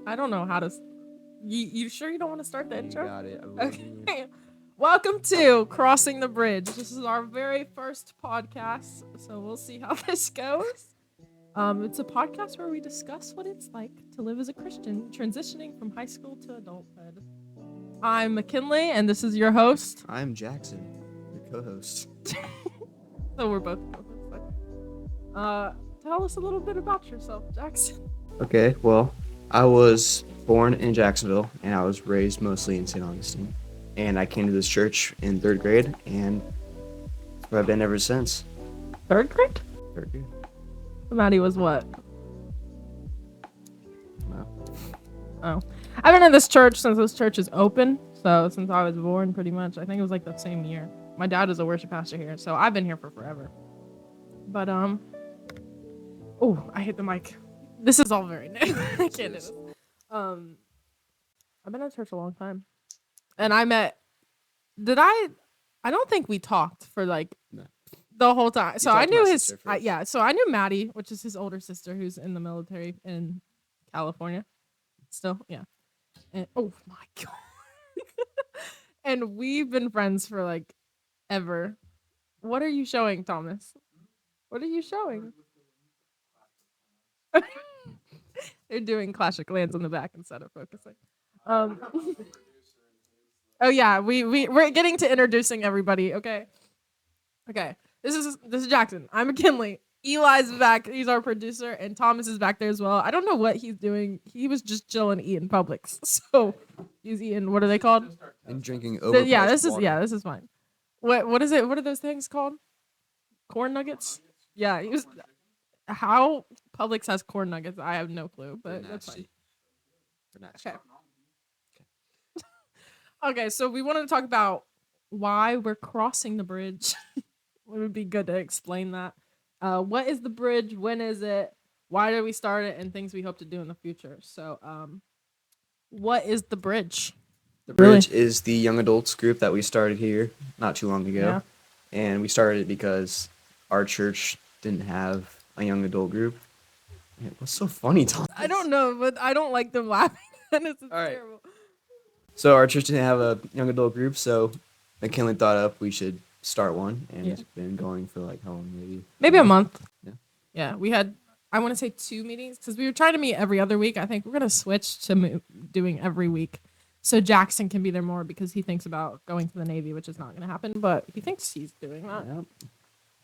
I don't know how to. You sure you don't want to start the You intro? got it. I believe in you. Okay. Welcome to Crossing the Bridge. This is our very first podcast, so we'll see how this goes. It's a podcast where we discuss what it's like to live as a Christian, transitioning from high school to adulthood. I'm McKinley, and this is your host. I'm Jackson, your co-host. So we're both co-hosts. Tell us a little bit about yourself, Jackson. Okay, well, I was born in Jacksonville, and I was raised mostly in St. Augustine. And I came to this church in 3rd grade, and that's where I've been ever since. 3rd grade? 3rd grade. Maddie was what? Wow. Oh. I've been in this church since this church is open. So since I was born, pretty much. I think it was like the same year. My dad is a worship pastor here, so I've been here for forever. But oh, I hit the mic. This is all very new. I can't do this. I've been at church a long time, and I don't think we talked for like No. the whole time. So I talked to knew my his, sister first. so I knew Maddie, which is his older sister, who's in the military in California. Still, yeah. And oh my god. And we've been friends for like ever. What are you showing, Thomas? What are you showing? They're doing Clash of Clans in the back instead of focusing. Oh yeah, we're getting to introducing everybody. Okay. This is Jackson. I'm McKinley. Eli's back. He's our producer, and Thomas is back there as well. I don't know what he's doing. He was just chilling, eating Publix. So he's eating. What are they called? And drinking overpriced water. This is fine. What is it? What are those things called? Corn nuggets? Yeah, he was. How Publix has corn nuggets, I have no clue, but They're that's fine. nasty. They're nasty. Okay. Okay, so we wanted to talk about why we're crossing the bridge. It would be good to explain that. What is the bridge? When is it? Why did we start it? And things we hope to do in the future. So, what is the bridge? The Bridge is the young adults group that we started here not too long ago. Yeah. And we started it because our church didn't have a young adult group. What's so funny, Tom? I don't know, but I don't like them laughing. This is All right. terrible. So our church didn't have a young adult group, so McKinley thought up we should start one, and Yeah. it's been going for like how long? Maybe a month. Yeah. Yeah, we had, I want to say 2 meetings because we were trying to meet every other week. I think we're going to switch to doing every week. So Jackson can be there more because he thinks about going to the Navy, which is not going to happen, but he thinks he's doing that. Yeah,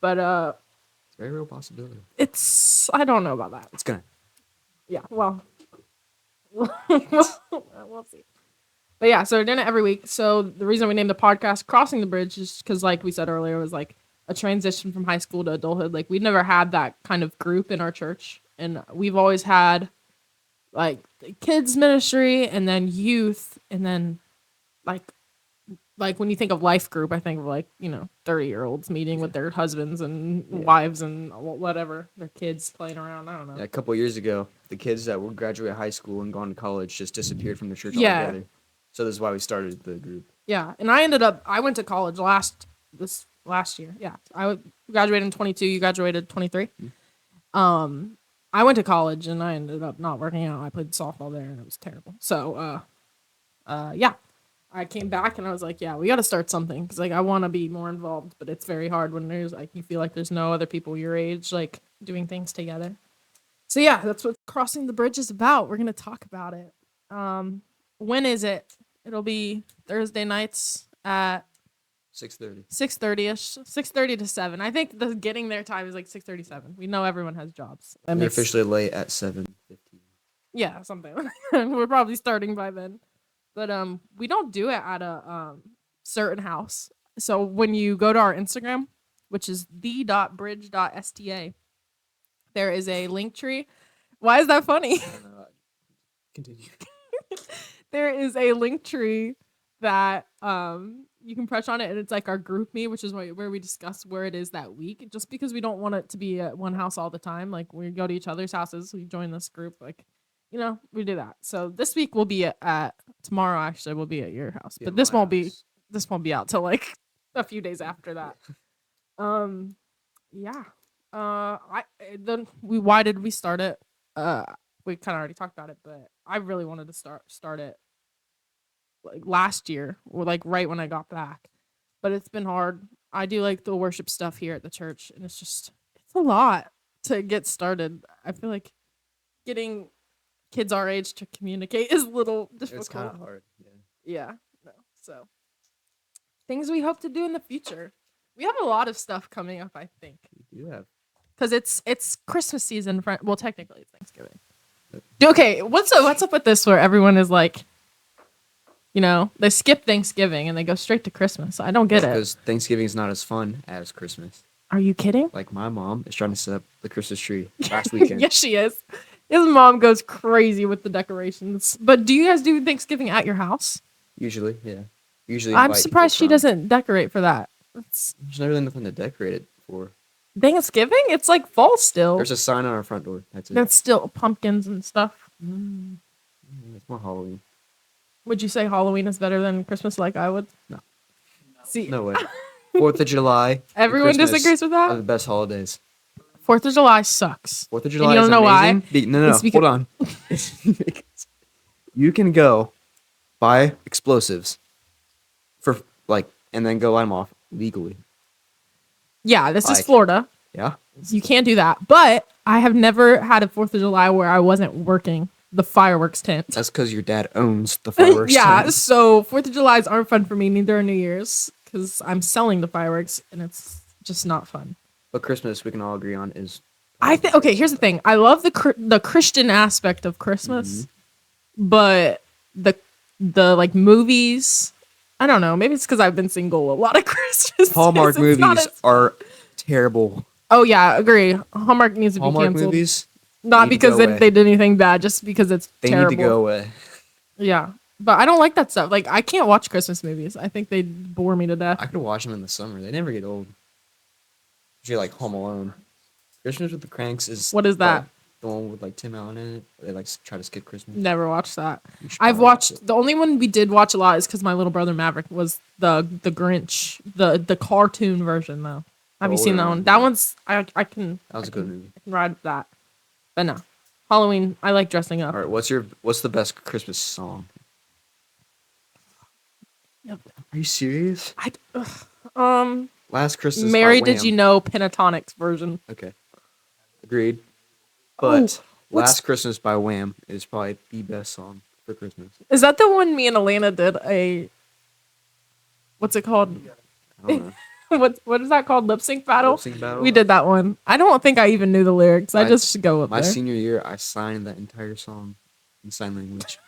But it's a very real possibility. I don't know about that. It's gonna. Yeah, well, we'll see. But yeah, so we're doing it every week. So the reason we named the podcast Crossing the Bridge is because, like we said earlier, it was like a transition from high school to adulthood. Like, we'd never had that kind of group in our church. And we've always had, like, the kids ministry and then youth. And then, like when you think of life group, I think of, like, 30-year-olds meeting with their husbands and wives and whatever. Their kids playing around. I don't know. Yeah, a couple years ago, the kids that would graduate high school and gone to college just disappeared from the church Yeah. altogether. So this is why we started the group. Yeah, and I went to college last year. Yeah, I graduated in 22. You graduated 23. I went to college and I ended up not working out. I played softball there and it was terrible. So, yeah, I came back and I was like, yeah, we got to start something because like I want to be more involved, but it's very hard when there's like you feel like there's no other people your age like doing things together. So yeah, that's what Crossing the Bridge is about. We're gonna talk about it. When is it? It'll be Thursday nights at 6:30. 6:30ish, 6:30 to 7. I think the getting there time is like 6:37. We know everyone has jobs. We're officially late at 7:15. Yeah, something. We're probably starting by then. But we don't do it at a certain house. So when you go to our Instagram, which is the.bridge.sta, there is a link tree. Why is that funny? Continue. There is a link tree that you can press on it, and it's like our group me, which is where we discuss where it is that week. Just because we don't want it to be at one house all the time, like we go to each other's houses, we join this group, like we do that. So this week we'll be at tomorrow. Actually, we'll be at your house, but this won't be out till like a few days after that. Yeah. Why did we start it? we kind of already talked about it, but I really wanted to start it like last year or like right when I got back. But it's been hard. I do like the worship stuff here at the church, and it's a lot to get started. I feel like getting kids our age to communicate is a little difficult. It's kind of hard. Yeah. Yeah. No. So things we hope to do in the future. We have a lot of stuff coming up, I think. We do have. Because it's Christmas season. Well, technically it's Thanksgiving. Okay, what's up with this where everyone is like, they skip Thanksgiving and they go straight to Christmas. I don't get it. Because Thanksgiving is not as fun as Christmas. Are you kidding? Like my mom is trying to set up the Christmas tree last weekend. Yes, she is. His mom goes crazy with the decorations. But do you guys do Thanksgiving at your house? Usually, yeah. Usually, I'm surprised she doesn't decorate for that. There's not really nothing to decorate it for. Thanksgiving? It's like fall still. There's a sign on our front door. That's it. That's still pumpkins and stuff. It's more Halloween. Would you say Halloween is better than Christmas like I would? No. See, No way. 4th of July. Everyone disagrees with that? Are the best holidays. 4th of July sucks. 4th of July you don't is know amazing. why? No, It's because- hold on. You can go buy explosives and then go light them off legally. Yeah, this is Like- Florida. Yeah? You can't do that. But I have never had a 4th of July where I wasn't working the fireworks tent. That's because your dad owns the fireworks. Yeah, tent. so 4th of July's aren't fun for me, neither are New Year's, because I'm selling the fireworks and it's just not fun. But Christmas, we can all agree on, is. Okay, here's the thing. I love the Christian aspect of Christmas, but the like movies, I don't know. Maybe it's because I've been single a lot of Christmas. Hallmark movies are terrible. Oh yeah, agree. Hallmark needs to be Hallmark canceled. movies, Not need to because go away. they did anything bad, just because it's they terrible. need to go away. Yeah, but I don't like that stuff. Like I can't watch Christmas movies. I think they bore me to death. I could watch them in the summer. They never get old. Usually like Home Alone. Christmas with the Cranks is. What is that? The one with like Tim Allen in it. They like try to skip Christmas. Never watched that. You should I've probably watch watched the only one we did watch a lot is because my little brother Maverick was the Grinch, the cartoon version though. Have you seen that one? That one's I can. That was a good movie. I can ride with that. But no, Halloween. I like dressing up. All right, what's the best Christmas song? Yep. Are you serious? Mary Last Christmas. by Did Wham. You Know Pentatonics version. Okay, agreed. But what's- Last Christmas by Wham is probably the best song for Christmas. Is that the one me and Elena did what's it called? I don't know. What is that called? Lip sync battle? Lip sync battle? We did that one. I don't think I even knew the lyrics. I just should go up My there. senior year, I signed that entire song in sign language.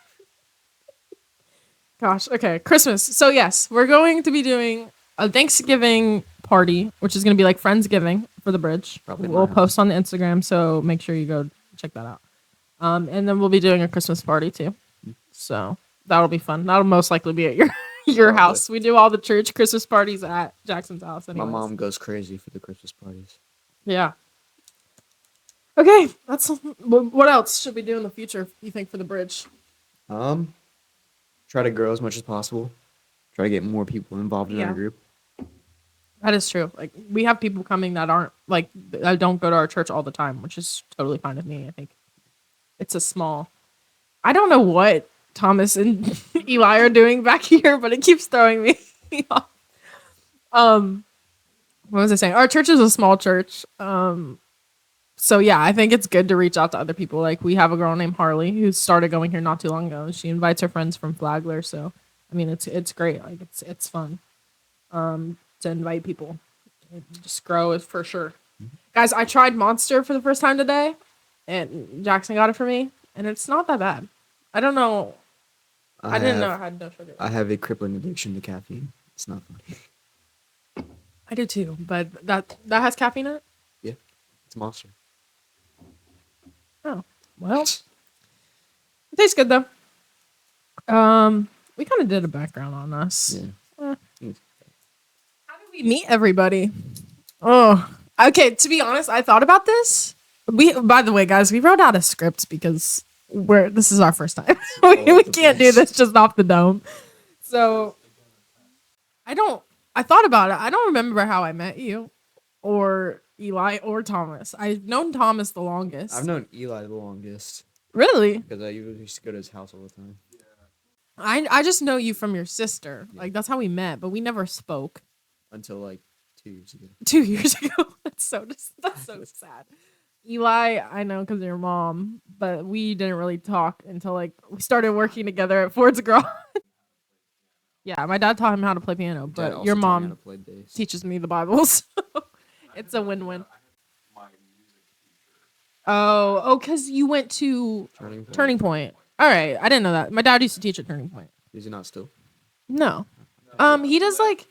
Gosh, okay. Christmas. So yes, we're going to be doing a Thanksgiving party, which is going to be like Friendsgiving for the bridge. Probably We'll my house. post on the Instagram, so make sure you go check that out. And then we'll be doing a Christmas party too. So that'll be fun. That'll most likely be at your Probably. house. We do all the church Christmas parties at Jackson's house. My Anyways. mom goes crazy for the Christmas parties. Yeah. Okay, that's what else should we do in the future? You think for the bridge? Try to grow as much as possible. Try to get more people involved in Yeah. our group. That is true. Like we have people coming that aren't like that don't go to our church all the time, which is totally fine with me. I think it's a small. I don't know what Thomas and Eli are doing back here, but it keeps throwing me off. What was I saying? Our church is a small church. So yeah, I think it's good to reach out to other people. Like we have a girl named Harley who started going here not too long ago. She invites her friends from Flagler. So I mean, it's great. Like it's fun. To invite people, just grow it for sure. Guys, I tried Monster for the first time today, and Jackson got it for me, and it's not that bad. I don't know. I didn't know I had no sugar. I have a crippling addiction to caffeine. It's not funny. I do too, but that has caffeine in it. Yeah, it's a Monster. Oh well, it tastes good though. We kind of did a background on us. Yeah. How do we meet everybody? Oh, okay. To be honest, I thought about this. By the way, guys, we wrote out a script because this is our first time. we can't do this just off the dome. So I thought about it. I don't remember how I met you or Eli or Thomas. I've known Thomas the longest. I've known Eli the longest. Really? because I used to go to his house all the time I just know you from your sister. Yeah. Like that's how we met, but we never spoke. until like 2 years ago. 2 years ago. That's so sad. Eli, I know because of your mom, but we didn't really talk until like we started working together at Ford's Garage. Yeah, my dad taught him how to play piano, Dad but also your taught me how mom to play bass. teaches me the Bible, so it's a win-win. Oh, because you went to Turning Point. All right, I didn't know that. My dad used to teach at Turning Point. Is he not still? No, he does like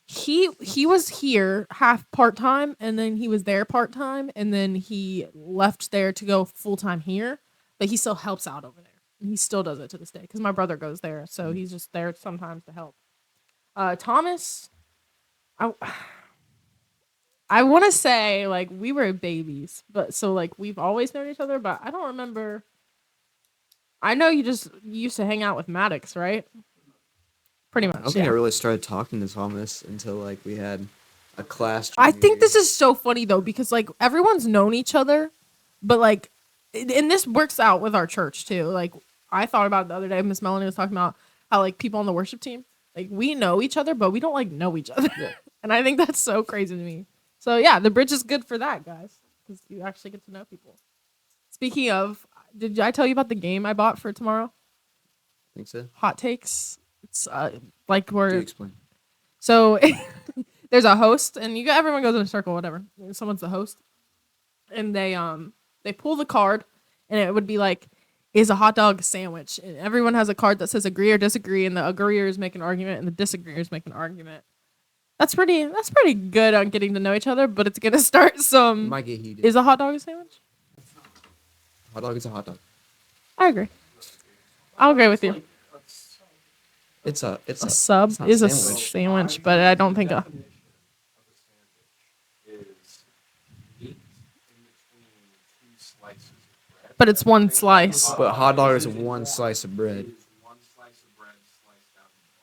he was here half part time, and then he was there part time, and then he left there to go full time here, but he still helps out over there. And he still does it to this day because my brother goes there, so he's just there sometimes to help. Thomas, I I want to say like we were babies, but so like we've always known each other, but I don't remember. I know you used to hang out with Maddox, right? Pretty much. I don't think I really started talking to Thomas until like we had a class. I think this is so funny though because like everyone's known each other, but like, and this works out with our church too. Like I thought about it the other day. Miss Melanie was talking about how like people on the worship team, like we know each other, but we don't like know each other. Yeah. And I think that's so crazy to me. So yeah, the bridge is good for that, guys, because you actually get to know people. Speaking of, did I tell you about the game I bought for tomorrow? I think so. Hot takes. It's like we're Do explain. so there's a host, and everyone goes in a circle, whatever. Someone's the host, and they pull the card, and it would be like, is a hot dog a sandwich? And everyone has a card that says agree or disagree, and the agreeers make an argument, and the disagreeers make an argument. That's pretty good on getting to know each other, but it's gonna start some. Might get heated. Is a hot dog a sandwich? Hot dog is a hot dog. I agree. I'll agree with you. It's a Sub it's not is a sandwich. sandwich, but I don't think a. But it's one slice. But hot dog is one slice of bread.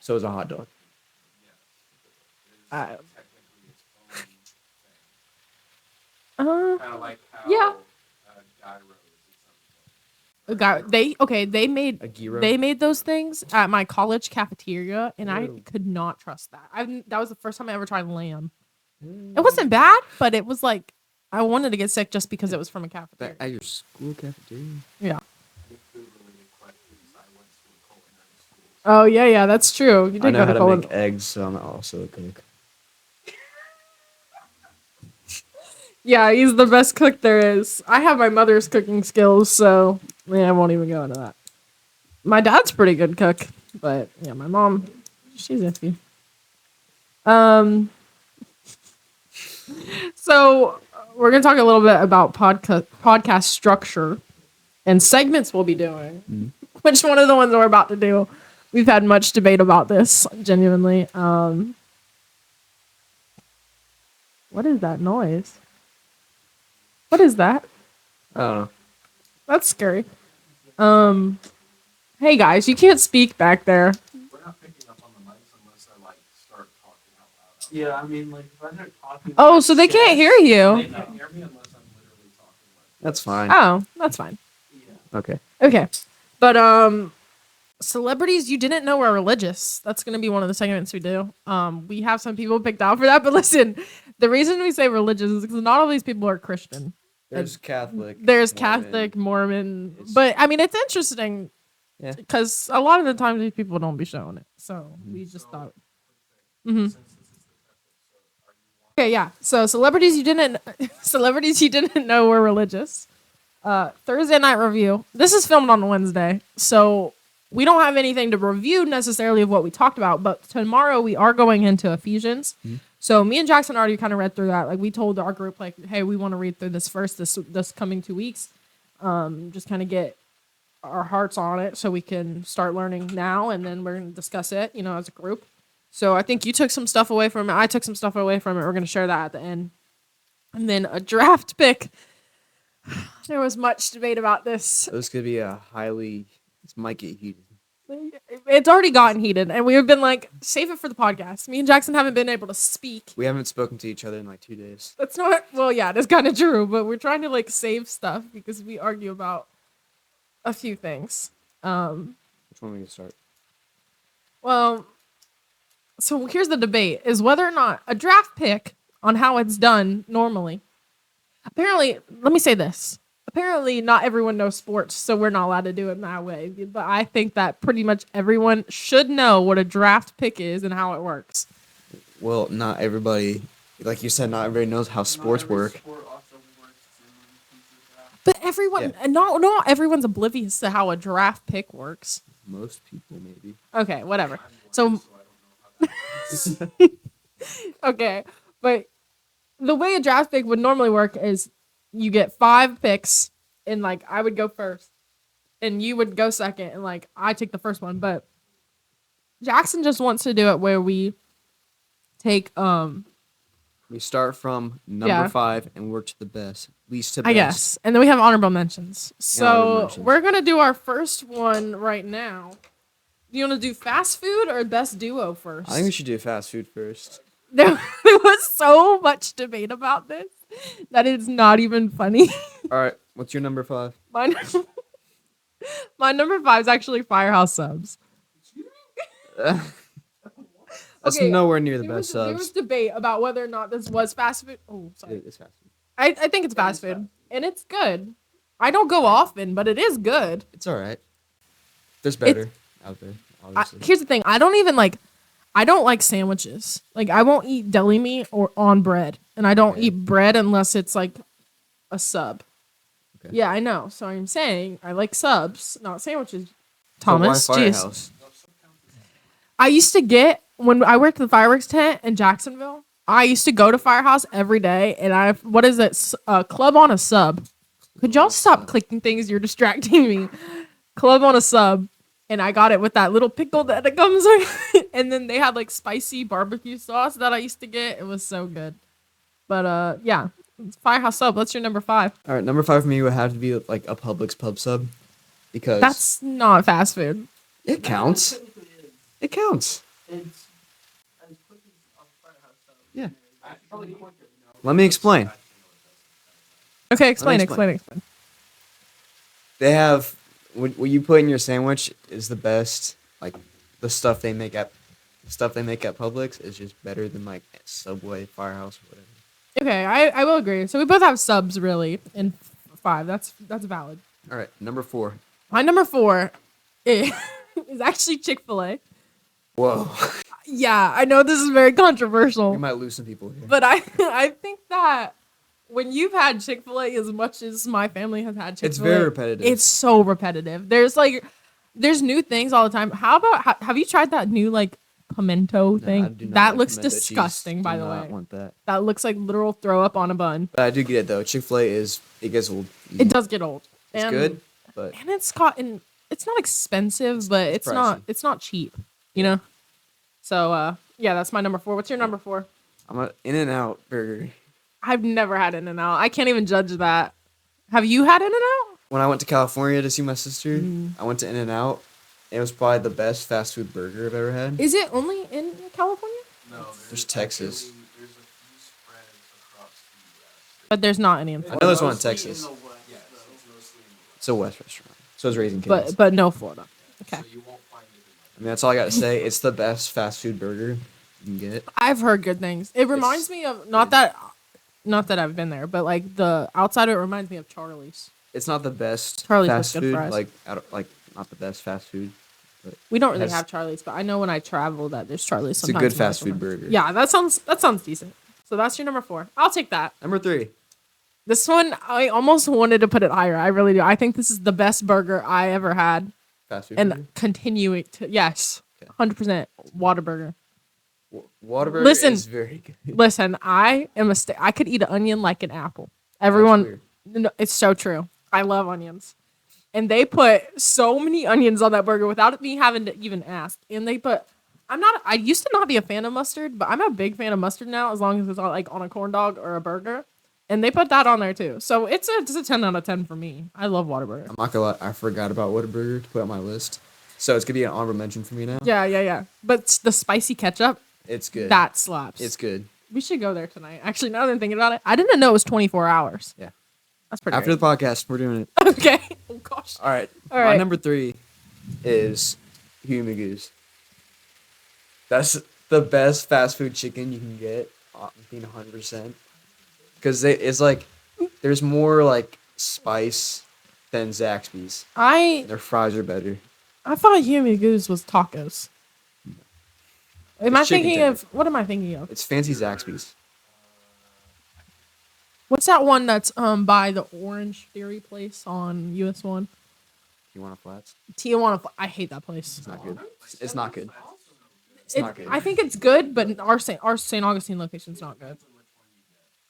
So is a hot dog. Uh, yeah. They made A gyro. they made those things at my college cafeteria, and I Ew. could not trust that. That was the first time I ever tried lamb. It wasn't bad, but it was like I wanted to get sick just because it was from a cafeteria. At your school cafeteria. Yeah. Oh yeah, that's true. You I did know go how to to college. make eggs, so I'm also a cook. Yeah, he's the best cook there is. I have my mother's cooking skills, so yeah, I won't even go into that. My dad's pretty good cook, but yeah, my mom, she's iffy. So we're gonna talk a little bit about podcast structure and segments we'll be doing. Mm-hmm. Which one of the ones we're about to do? We've had much debate about this, genuinely. What is that noise? What is that? I don't know. That's scary. Hey guys, you can't speak back there. We're not picking up on the mics unless I like start talking out loud. Yeah, I mean, like, if I start talking. Oh, so they can't hear They you. can't hear me unless I'm literally talking. That's fine. Oh, that's fine. Yeah. Okay. Okay. But celebrities you didn't know were religious. That's gonna be one of the segments we do. We have some people picked out for that, but listen, the reason we say religious is because not all these people are Christian. There's Catholic. There's Mormon. Catholic, Mormon, It's- but I mean it's interesting Yeah. because a lot of the times these people don't be showing it. So we just thought. Mm-hmm. Okay, yeah. So celebrities you didn't know were religious. Thursday night review. This is filmed on Wednesday, so we don't have anything to review necessarily of what we talked about. But tomorrow we are going into Ephesians. Mm-hmm. So me and Jackson already kind of read through that. Like we told our group, like, hey, we want to read through this first this coming 2 weeks. Just kind of get our hearts on it so we can start learning now, and then we're gonna discuss it, as a group. So I think you took some stuff away from it. I took some stuff away from it. We're gonna share that at the end, and then a draft pick. There was much debate about this. This could be this might get heated. It's already gotten heated, and we've been like, save it for the podcast. Me and Jackson haven't been able to speak. We haven't spoken to each other in like 2 days. That's not, well, yeah, that's kind of true, but we're trying to like save stuff because we argue about a few things. Which one we can start? Well, so here's the debate is whether or not a draft pick on how it's done normally. Apparently, let me say this. Apparently, not everyone knows sports, so we're not allowed to do it that way. But I think that pretty much everyone should know what a draft pick is and how it works. Well, not everybody, like you said, not everybody knows how sports work. But everyone, Yeah. and not everyone's oblivious to how a draft pick works. Most people, maybe. Okay, whatever. So, okay, but the way a draft pick would normally work is you get 5 picks, and like I would go first, and you would go second, and like I take the first one. But Jackson just wants to do it where we take We start from number Yeah. 5 and work to the best, least to best. I guess, and then we have honorable mentions. honorable So mentions. we're gonna do our first one right now. Do you want to do fast food or best duo first? I think we should do fast food first. There was so much debate about this that it's not even funny. All right, what's your number 5? My, my number 5 is actually Firehouse Subs. That's Okay, nowhere near the There was, best there was subs. debate about whether or not this was fast food. Oh, sorry. It's fast food. I think it's fast food, and it's good. I don't go often, but it is good. It's all right. There's better out there, obviously. Here's the thing: I don't like sandwiches. Like I won't eat deli meat or on bread, and I don't Okay. eat bread unless it's like a sub. Okay. Yeah, I know. So I'm saying I like subs, not sandwiches. But why Thomas, jeez. Firehouse? I used to get when I worked at the fireworks tent in Jacksonville. I used to go to Firehouse every day, and what is it? Club on a sub. Could y'all stop clicking things? You're distracting me. Club on a sub, and I got it with that little pickle that it comes with, and then they had like spicy barbecue sauce that I used to get. It was so good. But yeah, it's Firehouse sub. What's your number 5? All right, number 5 for me would have to be like a Publix pub sub, because That's not fast food. it counts. It counts. It's as quick as a Firehouse Subs. Yeah. Probably quicker. Let me explain. Okay, explain. explain. They have what you put in your sandwich is the best. Like the stuff they make at Publix is just better than like Subway, Firehouse, whatever. Okay, I will agree. So we both have subs really in 5. That's valid. All right, number 4. My number 4 is actually Chick-fil-A. Whoa, Yeah, I know this is very controversial, we might lose some people here. but I think that when you've had Chick-fil-A as much as my family has had Chick-fil-A, It's very repetitive. It's so repetitive. There's new things all the time. How about have you tried that new like pimento No, thing? I do not That like looks pimento disgusting, cheese. by Do the not way. want that. That looks like literal throw up on a bun. But I do get it though. Chick-fil-A it gets old. It does get old. It's And- good, but and it's not expensive, but it's it's not cheap, you know. So yeah, that's my number 4. What's your number 4? I'm a In-N-Out burger. I've never had In-N-Out. I can't even judge that. Have you had In-N-Out? When I went to California to see my sister, Mm. I went to In-N-Out. It was probably the best fast food burger I've ever had. Is it only in California? No, There's Texas. There's a few spreads across the U.S. But there's not any in I Florida. know there's one in Mostly Texas. In the West, Yes, though. it's mostly in the West. It's a West restaurant. So it's Raising Cane's. But no Florida. Okay. So you won't find it in I mean, that's all I gotta say. It's the best fast food burger you can get. I've heard good things. It reminds me of not that I've been there, but like the outside of it reminds me of Charlie's. It's not the best Charlie's fast puts good food. fries. Like not the best fast food. We don't really Has- have Charlie's, but I know when I travel that there's Charlie's. It's a Sometimes good fast food sometimes. burger. Yeah, that sounds decent. So that's your number 4. I'll take that. Number 3. This one, I almost wanted to put it higher. I really do. I think this is the best burger I ever had, Fast food and burger. continuing to yes, Okay. 100% Whataburger. Whataburger Listen. is very good. Listen, I am I could eat an onion like an apple. That's Everyone, weird. no, it's so true. I love onions, and they put so many onions on that burger without me having to even ask. And they put. I used to not be a fan of mustard, but I'm a big fan of mustard now. As long as it's on, like on a corn dog or a burger, and they put that on there too. So it's a 10 out of 10 for me. I love Whataburger. I'm not gonna lie. I forgot about Whataburger to put on my list. So it's gonna be an honorable mention for me now. Yeah. But the spicy ketchup, It's good. that slaps. It's good. We should go there tonight. Actually, now that I'm thinking about it, I didn't know it was 24 hours. Yeah. That's pretty After great. the podcast, we're doing it. Okay. Oh, gosh. All right. All My right. number 3 is Huey Goose. That's the best fast food chicken you can get. Being 100%. Because it's like there's more like spice than Zaxby's. Their fries are better. I thought Huey Goose was tacos. Am I It's chicken thinking tender. of what am I thinking of? It's fancy Zaxby's. What's that one that's by the Orange Theory place on US 1? You want a flats? Tijuana. I hate that place. It's not good. It's not good. It's It- not good. I think it's good, but our St. Augustine location's not good.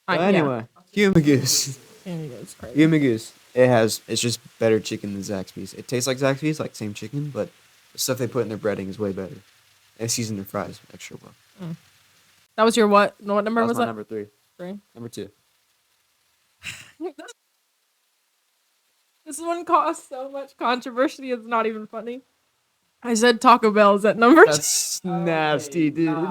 But anyway, Huey Goose. Yeah, it's crazy. Huey Goose. It's just better chicken than Zaxby's. It tastes like Zaxby's, like same chicken, but the stuff they put in their breading is way better. And they season their fries extra well. That was your what? What number was my that? number 3. 3. Number 2. This one caused so much controversy. It's not even funny. I said Taco Bell is at number 2. That's nasty, dude.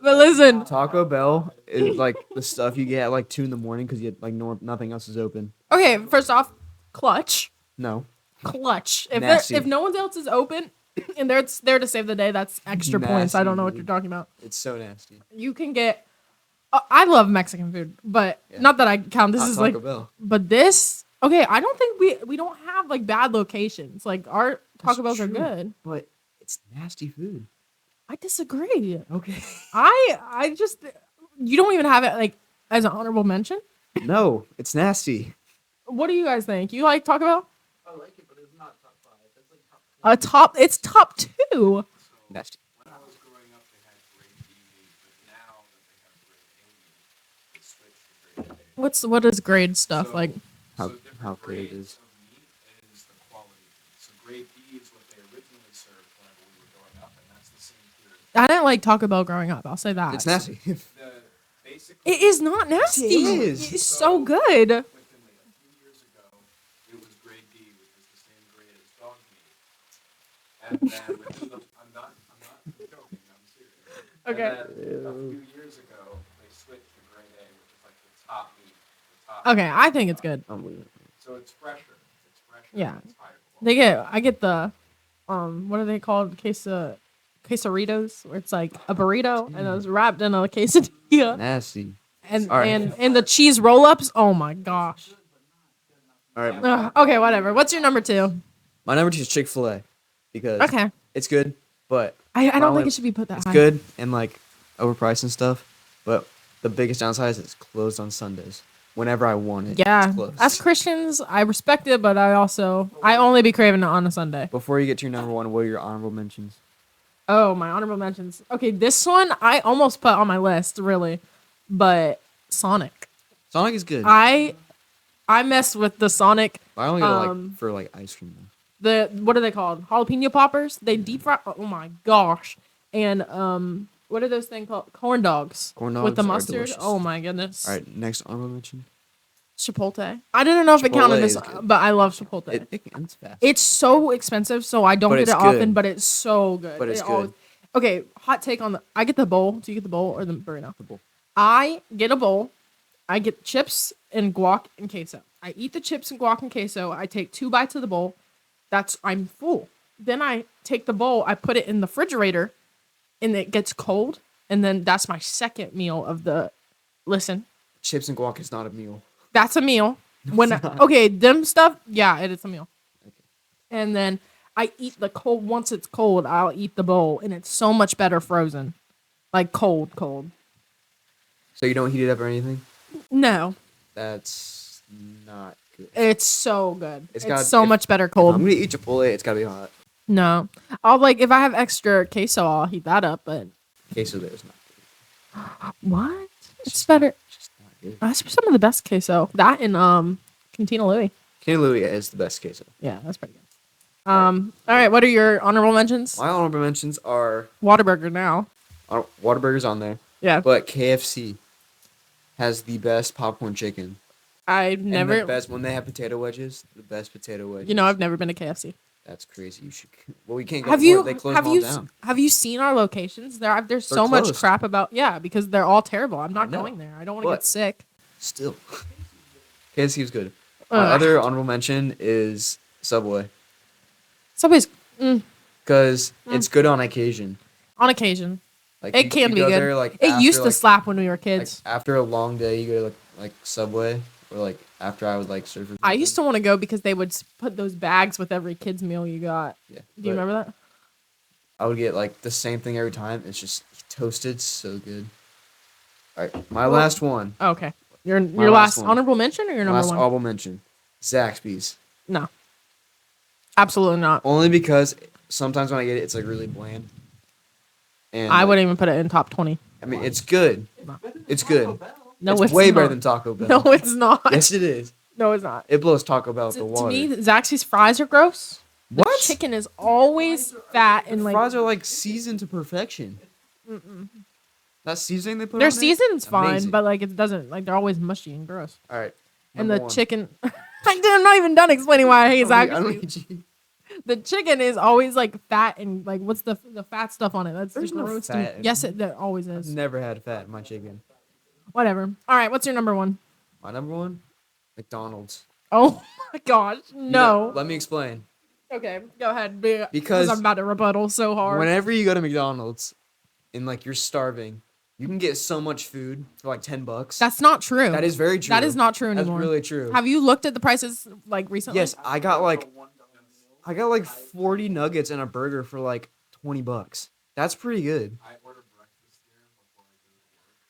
But listen, Taco Bell is like the stuff you get at like 2 in the morning because you like nothing else is open. okay. First off, clutch. No. If Nasty. if no one else is open and they're there to save the day, that's extra points. I don't know what Nasty. you're talking about. It's so nasty. You can get. I love Mexican food, but Yeah. not that I count. This Not is Taco like, Bell. but this. Okay, I don't think we don't have like bad locations. Like our Taco Bells are true. good. But it's nasty food. I disagree. Okay. I just you don't even have it like as an honorable mention. No, it's nasty. What do you guys think? You like Taco Bell? I like it, but it's not top 5. It's like top It's top 2. So Nasty. when I was growing up, they had grade B meat, but now that they have grade A meat, it switched to grade A. What is grade stuff So- like? How- different how great it grades is. of meat is the quality. So grade B is what they originally served whenever we were growing up, and that's the same here. I didn't like Taco Bell growing up. I'll say that. It's nasty. The basic It is not nasty. It is. It's so good. within like a few years ago, it was grade D, which was the same grade as dog meat. And then I'm not joking, I'm serious. Okay. And then a few years ago, they switched to grade A, which is like the top meat. Okay, I think it's good. So it's fresher. It's fresher. Yeah. And it's higher quality. I get the what are they called? Quesaritos, where it's like a burrito and it's wrapped in a quesadilla. Nasty. And All right. and the cheese roll ups. Oh my gosh. All right. Okay, whatever. What's your number 2? My number 2 is Chick-fil-A because Okay. it's good, but I don't only- think it should be put that it's high. good and like overpriced and stuff. But the biggest downside is it's closed on Sundays. Whenever I want it, Yeah. it's closed. As Christians, I respect it, but I only be craving it on a Sunday. Before you get to your number 1, what are your honorable mentions? Oh, my honorable mentions. Okay, this one I almost put on my list, really, but Sonic. Sonic is good. I mess with the Sonic. I only get it um, like for like ice cream. Though. What are they called? Jalapeno poppers. They deep fry. Oh my gosh! And what are those things called? Corn dogs. Corn with the dogs are mustard. delicious. Oh my goodness. All right, next honorable mention. Chipotle. I didn't know if it counted Chipotle as, is good. but I love Chipotle. It's fast. It's so expensive, so I don't But get it's it often. good. But it's so good. But it's It always- good. Okay, hot take on the. I get the bowl. Do you get the bowl or the burrito? The bowl. I get a bowl. I get chips and guac and queso. I eat the chips and guac and queso. I take 2 bites of the bowl. I'm full. Then I take the bowl. I put it in the refrigerator, and it gets cold. And then that's my second meal of the. Listen, Chips and guac is not a meal. that's a meal. Okay, them stuff. Yeah, it is a meal. And then I eat the cold. Once it's cold, I'll eat the bowl, and it's so much better frozen, like cold. So you don't heat it up or anything? No, That's not good. it's so good. It's It's, got- so if- much better I'm cold. gonna eat Chipotle. It's gotta be hot. No, I'll like if I have extra queso, I'll heat that up. But Queso there is not good. what? It's better. It's just not good. That's some of the best queso. That and Cantina Louie. Kenny Louie is the best queso. Yeah, that's pretty good. All right. What are your honorable mentions? My honorable mentions are Whataburger now. Whataburger's on there, Yeah, but KFC has the best popcorn chicken. I've And never. the best when they have potato wedges. The best potato wedges. You know, I've never been to KFC. That's crazy. You should. Well, we can't go. Have for it. you They closed have them all you down. have you seen our locations? There's so much closed. crap about because they're all terrible. I'm not know. going there. I don't want to But- get sick. Still, KFC was good. My Ugh. other honorable mention is Subway Subway's because it's good on occasion. on occasion. Like It you can be go good. There, like, It after, used to like, slap when we were like kids. after a long day. You go to like Subway or like after I would like surf. I used to want to go because they would put those bags with every kid's meal you got. Yeah. Do you but remember that? I would get like the same thing every time. It's just toasted, so good. All right, my last one. Oh, okay. Your My last last one. honorable mention or your number Last one? honorable mention. Zaxby's. No. Absolutely not. Only because sometimes when I get it, it's like really bland. And I like, wouldn't even put it in top 20. I mean, it's good. It's good. No, it's way better not. than Taco Bell. No, it's not. Yes, it is. No, it's not. It blows Taco Bell out the To water. me, Zaxby's fries are gross. The What? chicken is always fat and like Fries are like seasoned to perfection. That seasoning they put their on there? season's fine, Amazing. but like it doesn't like they're always mushy and gross. All right. And number the one. chicken, I'm not even done explaining why I hate I don't Zaxby's. need you. The chicken is always like fat and like what's the fat stuff on it? That's There's no gross to me. fat in Yes, there always I've is. never had fat in my chicken. Whatever. All right, what's your number one? My number one? McDonald's. Oh my gosh, You no. know, let me explain. Okay, go ahead. Because I'm about to rebuttal so hard. Whenever you go to McDonald's and like you're starving, you can get so much food for like $10. That's not true. That is very true. That is not true That's anymore. really true. Have you looked at the prices like recently? Yes, I got like 40 nuggets and a burger for like $20. That's pretty good. I order breakfast there before I go to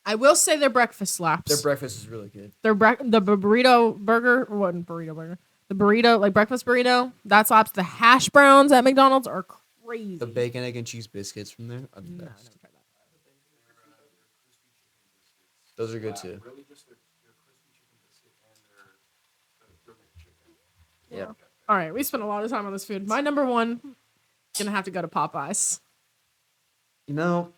work. I will say their breakfast slaps. Their breakfast is really good. The burrito burger, or what burrito burger? The burrito, like breakfast burrito, that slaps. The hash browns at McDonald's are crazy. The bacon, egg, and cheese biscuits from there are the No, best. never tried that. Those are good too. Really just their crispy chicken biscuit and their McChicken. Yeah. All right, we spent a lot of time on this food. My number one, gonna have to go to Popeyes. You know,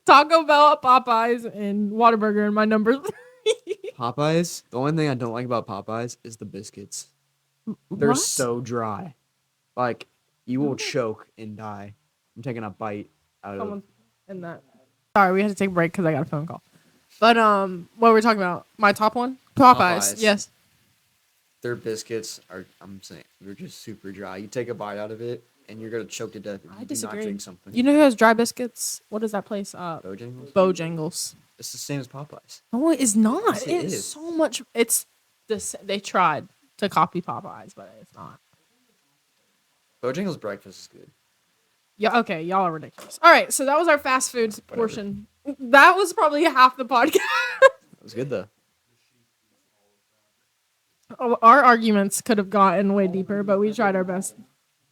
Taco Bell, Popeyes, and Whataburger in my number. Popeyes. The only thing I don't like about Popeyes is the biscuits. They're What? so dry. Like you will choke and die. I'm taking a bite out of. Someone's in that. Sorry, we had to take a break because I got a phone call. But what were we talking about? My top one, Popeyes. Popeyes. Yes. Their biscuits are. I'm saying they're just super dry. You take a bite out of it, and you're gonna choke to death. If I you do disagree. not drink something. You know who has dry biscuits? What is that place? Bojangles. Bojangles. It's the same as Popeyes. No, it is not. Yes, it It's is. so much. It's this. They tried to copy Popeyes, but it's not. Bojangles breakfast is good. Yeah. Okay. Y'all are ridiculous. All right. So that was our fast foods portion. That was probably half the podcast. It was good though. Oh, our arguments could have gotten way deeper, but we tried our best.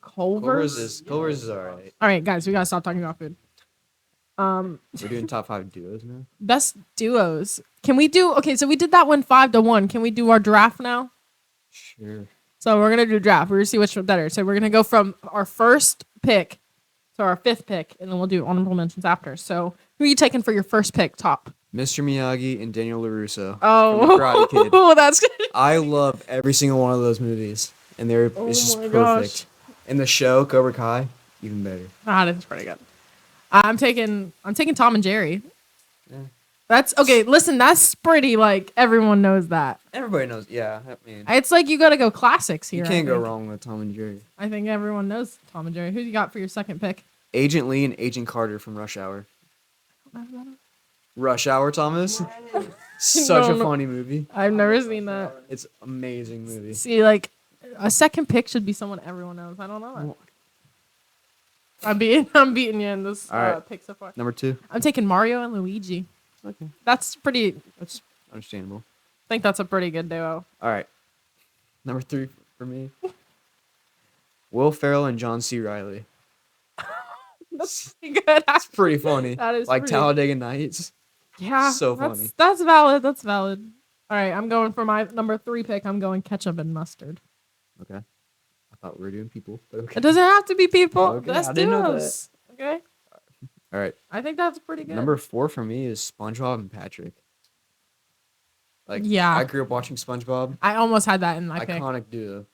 Culver's. Culver's is alright. All right, guys. We gotta stop talking about food. We're doing top 5 duos now. Best duos. Can we do? Okay, so we did that one 5-1. Can we do our draft now? Sure. So we're gonna do draft. We're gonna see which one's better. So we're gonna go from our first pick to our 5th pick, and then we'll do honorable mentions after. So who are you taking for your first pick? Top. Mr. Miyagi and Daniel LaRusso. Oh, From The Karate Kid. that's good. I love every single one of those movies, and they're Oh it's just my perfect. gosh. And the show Cobra Kai, even better. That is pretty good. I'm taking Tom and Jerry. Yeah. That's okay. Listen, that's pretty. Like everyone knows that. Everybody knows. Yeah, I mean, It's like you gotta go classics here. you I can't go think. wrong with Tom and Jerry. I think everyone knows Tom and Jerry. Who you got for your second pick? Agent Lee and Agent Carter from Rush Hour. Rush Hour, Thomas. Such No, a no. funny movie. I've never seen that. It's amazing movie. See, like a second pick should be someone everyone knows. I don't know that. I'm beating you in this All right. pick so far. Number 2. I'm taking Mario and Luigi. Okay, That's pretty. that's understandable. I think that's a pretty good duo. All right. Number 3 for me. Will Ferrell and John C. Riley. That's pretty good. It's pretty funny. That is like pretty- Talladega Nights. Yeah, So that's, funny. That's valid. That's valid. All right, I'm going for my number 3 pick. I'm going ketchup and mustard. Okay. I thought we were doing people, but okay. It doesn't have to be people. Okay, That's I didn't know duos. Okay, All right. I think that's pretty good. Number 4 for me is SpongeBob and Patrick. Like, Yeah. I grew up watching SpongeBob. I almost had that in my pick. Iconic duo.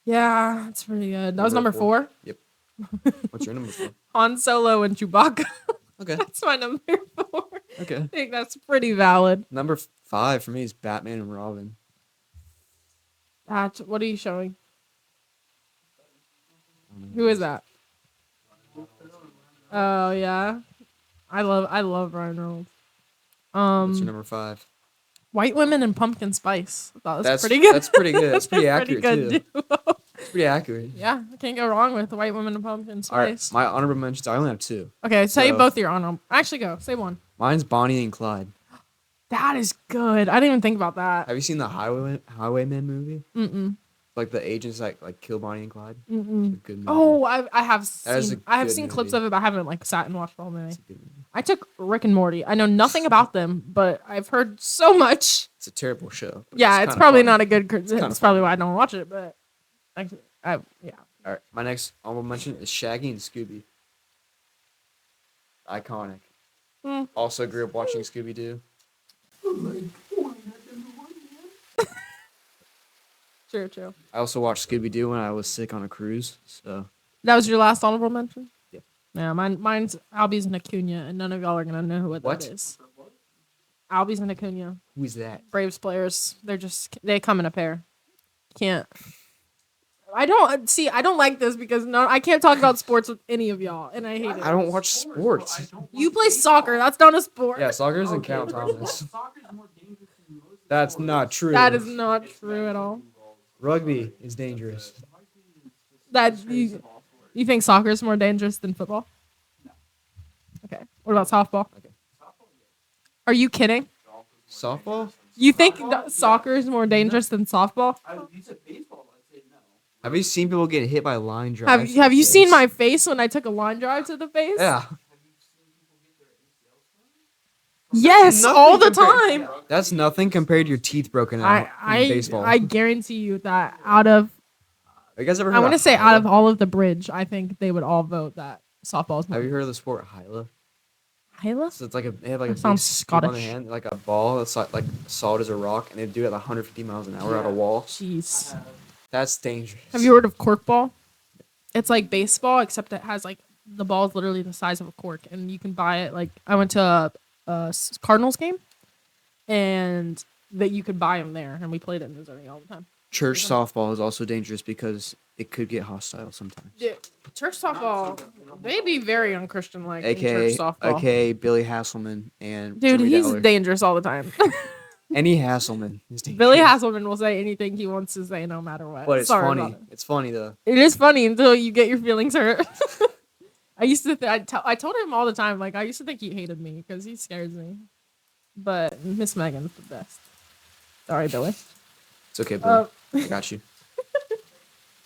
Yeah, that's pretty good. That was Number number 4. Yep. What's your number 4? Han Solo and Chewbacca. Okay. That's my number 4. Okay. I think that's pretty valid. Number 5 for me is Batman and Robin. What are you showing? Who is that? Oh yeah, I love Ryan Reynolds. What's your number 5? White Women and Pumpkin Spice. I thought That's pretty good. That's pretty good. That's pretty Pretty accurate good too. duo. It's pretty accurate. Yeah, I can't go wrong with White Women and Pumpkin All right, Spice. my honorable mentions. I only have 2. Okay, say So- both your honorable. Actually, go say one. Mine's Bonnie and Clyde. That is good. I didn't even think about that. Have you seen the Highwayman movie? Mm-mm. Like the agents like kill Bonnie and Clyde. It's a Mm-mm. good movie. Oh, I have That is seen. a I have good seen clips movie. of it, but I haven't like sat and watched the whole movie. It's a good movie. I took Rick and Morty. I know nothing about them, but I've heard so much. It's a terrible show. but Yeah, it's kinda probably fun. not a good. That's kinda probably fun. why I don't watch it. But yeah. All right, my next honorable mention is Shaggy and Scooby. Iconic. Mm. Also grew up watching Scooby Doo. True. I also watched Scooby Doo when I was sick on a cruise. So That was your last honorable mention. Yeah. Yeah, mine's Albies and Acuna, and none of y'all are gonna know what What? that is. Albies and Acuna, who's that? Braves players. They come in a pair. Can't. I don't like this because I can't talk about sports with any of y'all, and I hate it. I don't watch sports. You play soccer. That's not a sport. Yeah, soccer doesn't count, Thomas. Soccer's more dangerous than most. That's not true. That is not true at all. Rugby is dangerous. You think soccer is more dangerous than football? No. Okay. What about softball? Okay. Are you kidding? Softball? You think soccer is more dangerous than softball? You said baseball, I'd say no. Have you seen people get hit by line drives? Have to you the seen face? my face when I took a line drive to the face? Yeah. Yes, Nothing all the compared- time. That's nothing compared to your teeth broken out in baseball. I guarantee you that out of Have you guys ever heard I want to of say Hyla? out of all of the bridge, I think they would all vote that softball is more. Have you heard of the sport Hyla? Hyla? So it's like they have like a That big sounds scoop on the Scottish. hand, like a ball that's like solid as a rock, and they do it at 150 miles an hour at a wall. Jeez. That's dangerous. Have you heard of corkball? It's like baseball, except it has like the ball is literally the size of a cork, and you can buy it. Like I went to a Cardinals game, and that you could buy them there, and we played it in Missouri all the time. Church softball is also dangerous because it could get hostile sometimes. Dude, church softball, they be very unchristian like in AKA, church softball. AKA Billy Hasselman and Dude, Jimmy he's Dowler. dangerous all the time. Any Hasselman is dangerous. Billy Hasselman will say anything he wants to say, no matter what. But it's Sorry funny. about it. It's funny though. It is funny until you get your feelings hurt. I used to. I told him all the time. Like I used to think he hated me because he scares me. But Miss Megan's the best. Sorry, Billy. It's okay, Billy. Uh, I got you.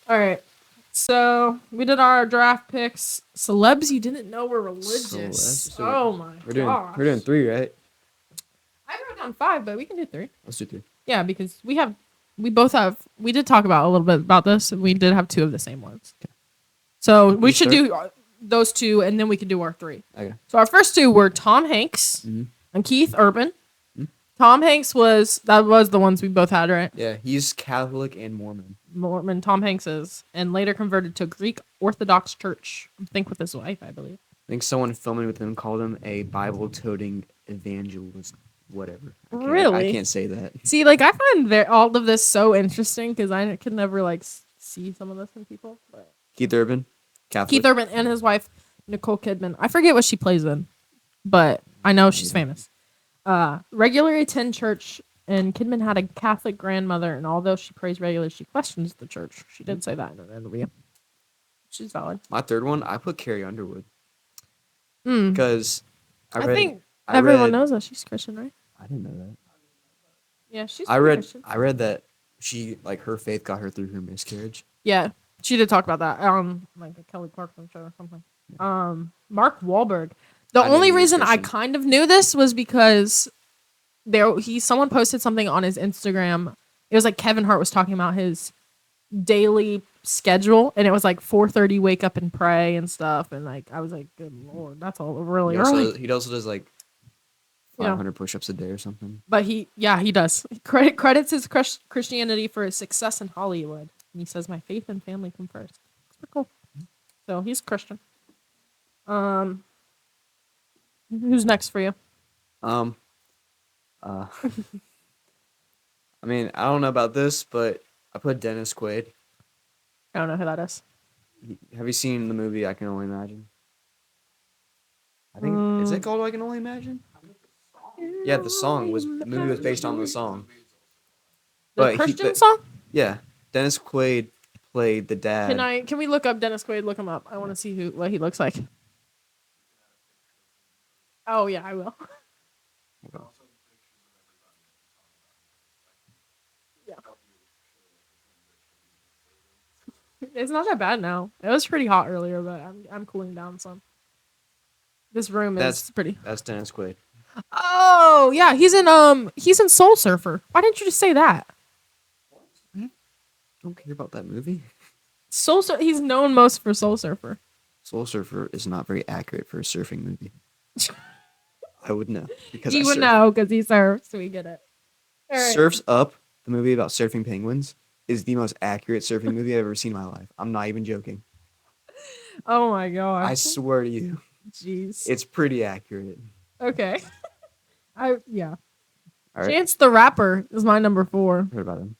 all right. So we did our draft picks. Celebs you didn't know were religious. Celebs? So Oh my We're doing 3, right? I wrote down 5, but we can do 3. Let's do 3. Yeah, because we did talk about a little bit about this, and we did have 2 of the same ones. So we You should start? do those 2, and then we could do our 3. Okay. So our first 2 were Tom Hanks Mhm. and Keith Urban. Mhm. Tom Hanks was the ones we both had, right? Yeah, he's Catholic and Mormon. Mormon Tom Hanks is, and later converted to Greek Orthodox Church. I think with his wife, I believe. I think someone filming with him called him a Bible-toting evangelist, whatever. Really? I can't say that. See, like I find all of this so interesting because I could never like see some of this in people. But Keith Urban, Catholic. Keith Urban and his wife Nicole Kidman. I forget what she plays in, but I know she's famous. Regularly attend church, and Kidman had a Catholic grandmother, and although she prays regularly, she questions the church. She did say that in an interview. She's valid. My third one, I put Carrie Underwood Mm. because I think everyone knows that she's Christian, right? I didn't know that. Yeah, she's. I read Christian. that she her faith got her through her miscarriage. Yeah, she did talk about that on like a Kelly Clarkson show or something. Mark Wahlberg. The I knew only he was reason I Christian. kind of knew this was because someone posted something on his Instagram. It was like Kevin Hart was talking about his daily schedule, and it was like 4:30 wake up and pray and stuff, and like I was like, good lord, that's all really early. He also does like Yeah. 500 push-ups a day or something. But he does. He credits his Christianity for his success in Hollywood. And he says, "My faith and family come first." It's pretty cool. So he's Christian. Um, who's next for you? Um, uh, I mean, I don't know about this, but I put Dennis Quaid. I don't know who that is. Have you seen the movie I Can Only Imagine? I think is it called I Can Only Imagine? Yeah, the movie was based on the song. The But Christian song? yeah, Dennis Quaid played the dad. Can we look up Dennis Quaid? Look him up. I want to see what he looks like. Oh yeah, I will. Yeah. It's not that bad now. It was pretty hot earlier, but I'm cooling down some. This room is pretty. That's Dennis Quaid. Oh yeah, he's in Soul Surfer. Why didn't you just say that? Don't care about that movie. He's known most for Soul Surfer. Soul Surfer is not very accurate for a surfing movie. I would know because He I would surf. know because he surfs. So we get it. All right. Surf's Up, the movie about surfing penguins, is the most accurate surfing movie I've ever seen in my life. I'm not even joking. Oh my god. I swear to you, Jeez. it's pretty accurate. Okay. Yeah. All right, Chance the Rapper is my number 4. heard about him.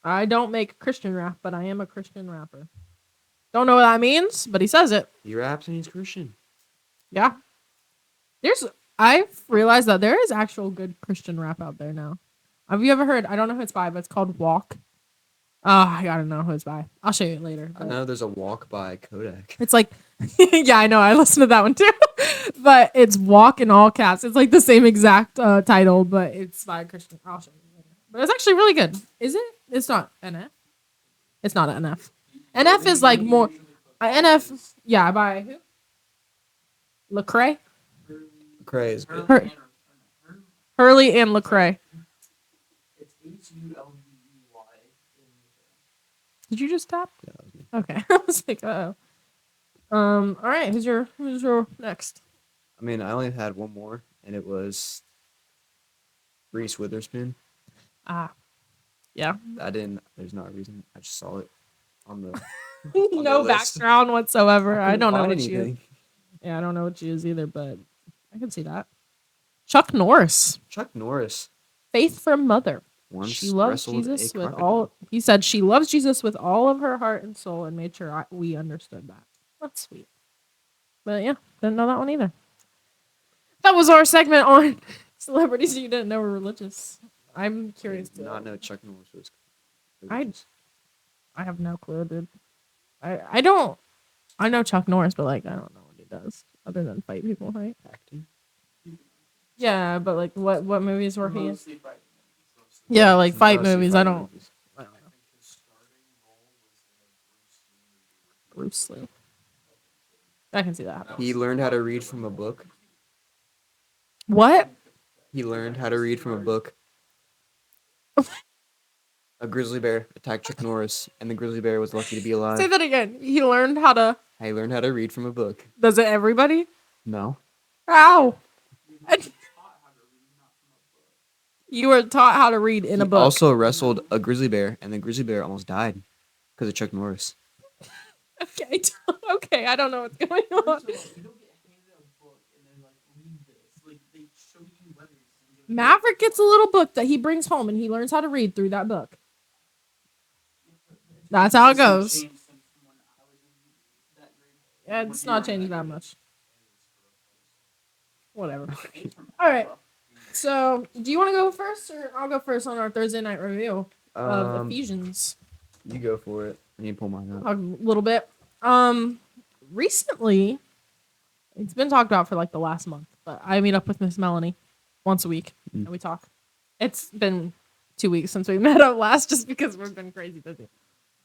I don't make Christian rap, but I am a Christian rapper. Don't know what that means, but he says it. He raps and he's Christian. Yeah. I've realized that there is actual good Christian rap out there now. Have you ever heard? I don't know who it's by, but it's called Walk. Oh, I gotta know who it's by. I'll show you it later. I know there's a Walk by Kodak. It's like, yeah, I know. I listened to that one too. But it's Walk in all caps. It's like the same exact title, but it's by Christian. I'll show you later. But it's actually really good. Is it? It's not NF. It's not an NF. NF is like more. NF, yeah, by who? Lecrae? Crazy. Hurley and Lecrae. It's Hulvey. Did you just tap? Yeah, that was me. Okay. I was like, oh. All right. Who's your next? I mean, I only had one more, and it was Reese Witherspoon. Yeah. There's not a reason. I just saw it on the. No the list. background whatsoever. I couldn't don't know find what she is. anything. Yeah, I don't know what she is either, but I can see that. Chuck Norris. Chuck Norris Faith from Mother. once She loves wrestled Jesus a with crocodile. all. He said she loves Jesus with all of her heart and soul, and made sure we understood that. That's sweet. But yeah, didn't know that one either. That was our segment on celebrities you didn't know were religious. I'm curious Did to not know. know Chuck Norris was. I have no clue, dude. I don't. I know Chuck Norris, but like I don't know what he does other than fight people, right? acting. Yeah, but like what movies were he in? Mostly fighting. Yeah, like fight Mostly movies. fight I don't. movies. I don't know. Bruce Lee. I can see that happening. He learned how to read from a book. What? He learned how to read from a book. A grizzly bear attacked Chuck Norris, and the grizzly bear was lucky to be Say alive. that again. He learned how to. He learned how to read from a book. Does it everybody? No. Ow. You were taught how to read in a He book. also wrestled a grizzly bear, and the grizzly bear almost died because of Chuck Norris. Okay. Okay. I don't know what's going on. First of all, you don't get handed a book and then like read this. Like they show you letters. And Maverick gets a little book that he brings home, and he learns how to read through that book. That's how it goes. changed since when I was in that grade. Yeah, it's not changed that much. Whatever. All right. So, do you want to go first, or I'll go first on our Thursday night review of Ephesians? You go for it. I need to pull mine up. A little bit. Recently, it's been talked about for like the last month, but I meet up with Miss Melanie once a week and we talk. It's been 2 weeks since we met up last, just because we've been crazy busy.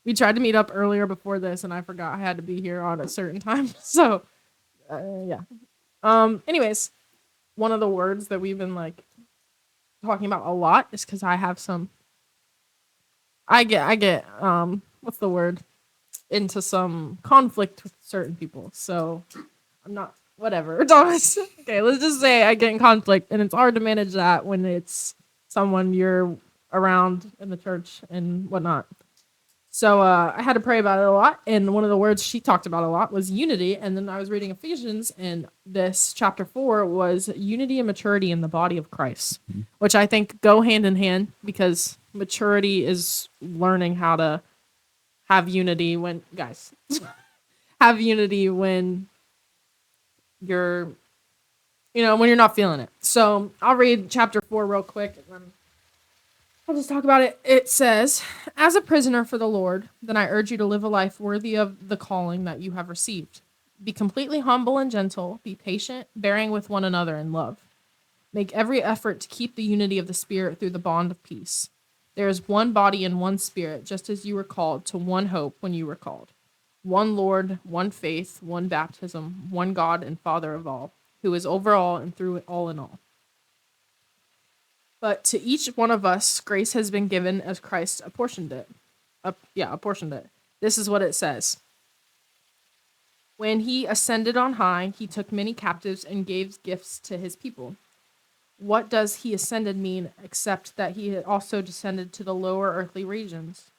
We tried to meet up earlier before this, and I forgot I had to be here on a certain time. So, yeah. Anyways, one of the words that we've been like talking about a lot is because I have some. I get what's the word? Into some conflict with certain people. So I'm not whatever. Thomas. Okay, let's just say I get in conflict, and it's hard to manage that when it's someone you're around in the church and whatnot. So I had to pray about it a lot, and one of the words she talked about a lot was unity. And then I was reading Ephesians, and this chapter 4 was unity and maturity in the body of Christ, which I think go hand in hand because maturity is learning how to have unity when have unity when you're when you're not feeling it. So I'll read chapter 4 real quick, and then I'll just talk about it. It says, "As a prisoner for the Lord, then I urge you to live a life worthy of the calling that you have received. Be completely humble and gentle, be patient, bearing with one another in love. Make every effort to keep the unity of the Spirit through the bond of peace. There is one body and one Spirit, just as you were called to one hope when you were called. One Lord, one faith, one baptism, one God and Father of all, who is over all and through it all in all. But to each one of us, grace has been given as Christ apportioned it. Apportioned it. This is what it says. When he ascended on high, he took many captives and gave gifts to his people. What does he ascended mean except that he had also descended to the lower earthly regions?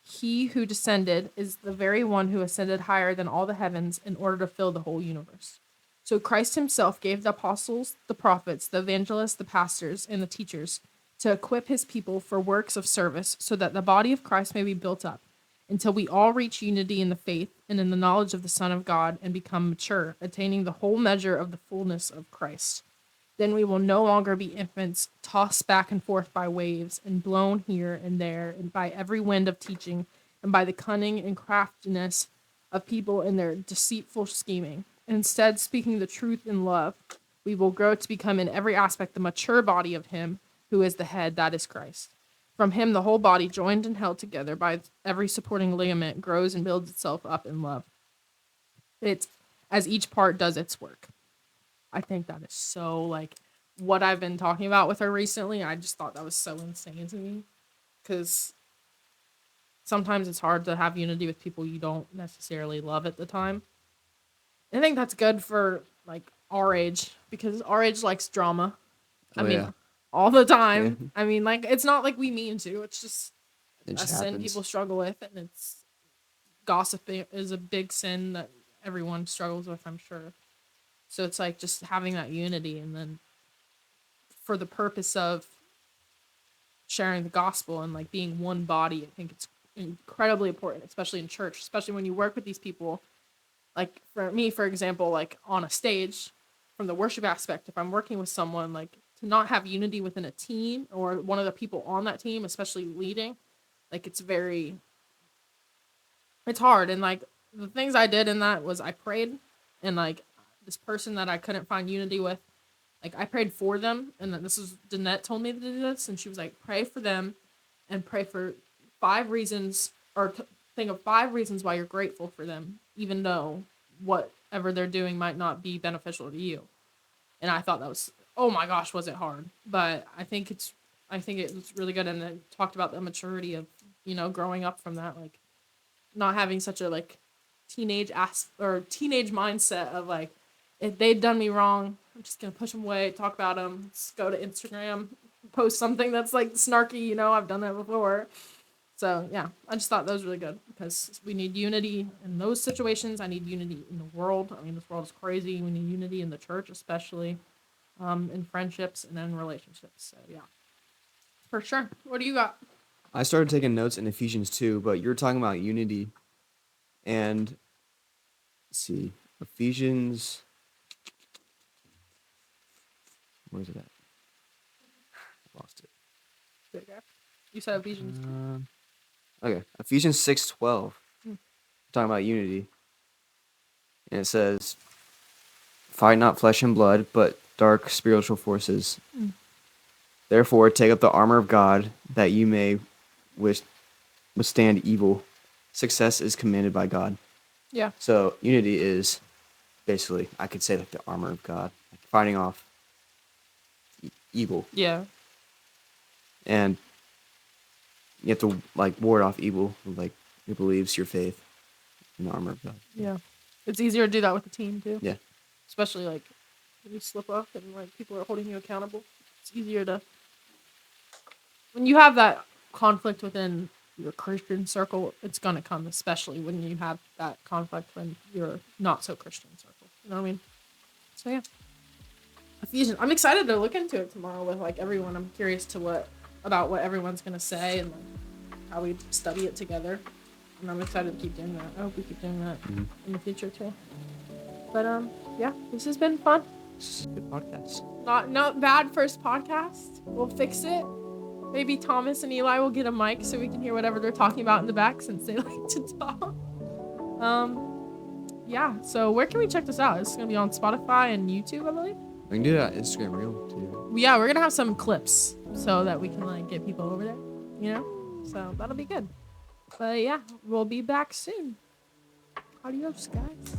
He who descended is the very one who ascended higher than all the heavens in order to fill the whole universe. So Christ himself gave the apostles, the prophets, the evangelists, the pastors, and the teachers to equip his people for works of service so that the body of Christ may be built up until we all reach unity in the faith and in the knowledge of the Son of God and become mature, attaining the whole measure of the fullness of Christ. Then we will no longer be infants tossed back and forth by waves and blown here and there and by every wind of teaching and by the cunning and craftiness of people in their deceitful scheming. Instead, speaking the truth in love, we will grow to become in every aspect the mature body of him who is the head, that is Christ. From him, the whole body, joined and held together by every supporting ligament, grows and builds itself up in love. It's as each part does its work. I think that is so what I've been talking about with her recently. I just thought that was so insane to me because sometimes it's hard to have unity with people you don't necessarily love at the time. I think that's good for our age because our age likes drama. I mean, yeah. all the time. Yeah. I mean, it's not like we mean to. It's just It a just sin happens. people struggle with, and it's gossiping is a big sin that everyone struggles with, I'm sure. So it's just having that unity, and then for the purpose of sharing the gospel and being one body, I think it's incredibly important, especially in church, especially when you work with these people. Like for me, for example, on a stage, from the worship aspect, if I'm working with someone, to not have unity within a team or one of the people on that team, especially leading, it's hard. And the things I did in that was I prayed, and this person that I couldn't find unity with, I prayed for them, and then this is Danette told me to do this, and she was like, pray for them, and pray for 5 reasons, or think of 5 reasons why you're grateful for them, even though whatever they're doing might not be beneficial to you. And I thought that was, oh my gosh, was it hard? But I think it was really good, and it talked about the maturity of growing up from that, not having such a teenage teenage mindset of if they'd done me wrong, I'm just gonna push them away, talk about them, just go to Instagram, post something that's snarky. I've done that before. So yeah, I just thought that was really good because we need unity in those situations. I need unity in the world. I mean, this world is crazy. We need unity in the church, especially in friendships and in relationships. So yeah, for sure. What do you got? I started taking notes in Ephesians 2, but you're talking about unity. And let's see, Ephesians. Where's it at? I lost it. You said Ephesians. Okay, Ephesians 6:12. Talking about unity. And it says, fight not flesh and blood, but dark spiritual forces. Therefore, take up the armor of God that you may withstand evil. Success is commanded by God. Yeah. So unity is basically, I could say, the armor of God, fighting off evil. Yeah. And you have to ward off evil with your beliefs, your faith, and the armor of God. Yeah. It's easier to do that with a team too. Yeah. Especially when you slip up and people are holding you accountable. It's easier to when you have that conflict within your Christian circle, it's gonna come, especially when you have that conflict when you're not so Christian circle. You know what I mean? So yeah. Ephesians. I'm excited to look into it tomorrow with like everyone. I'm curious to what everyone's gonna say and like, how we study it together. And I'm excited to keep doing that. I hope we keep doing that in the future too. But yeah, this has been fun. This is a good podcast. Not bad first podcast. We'll fix it. Maybe Thomas and Eli will get a mic so we can hear whatever they're talking about in the back since they like to talk. Yeah. So where can we check this out? It's gonna be on Spotify and YouTube, I believe. We can do that Instagram reel too. Yeah, we're gonna have some clips so that we can like get people over there. You know, so that'll be good. But yeah, we'll be back soon. Adios, guys.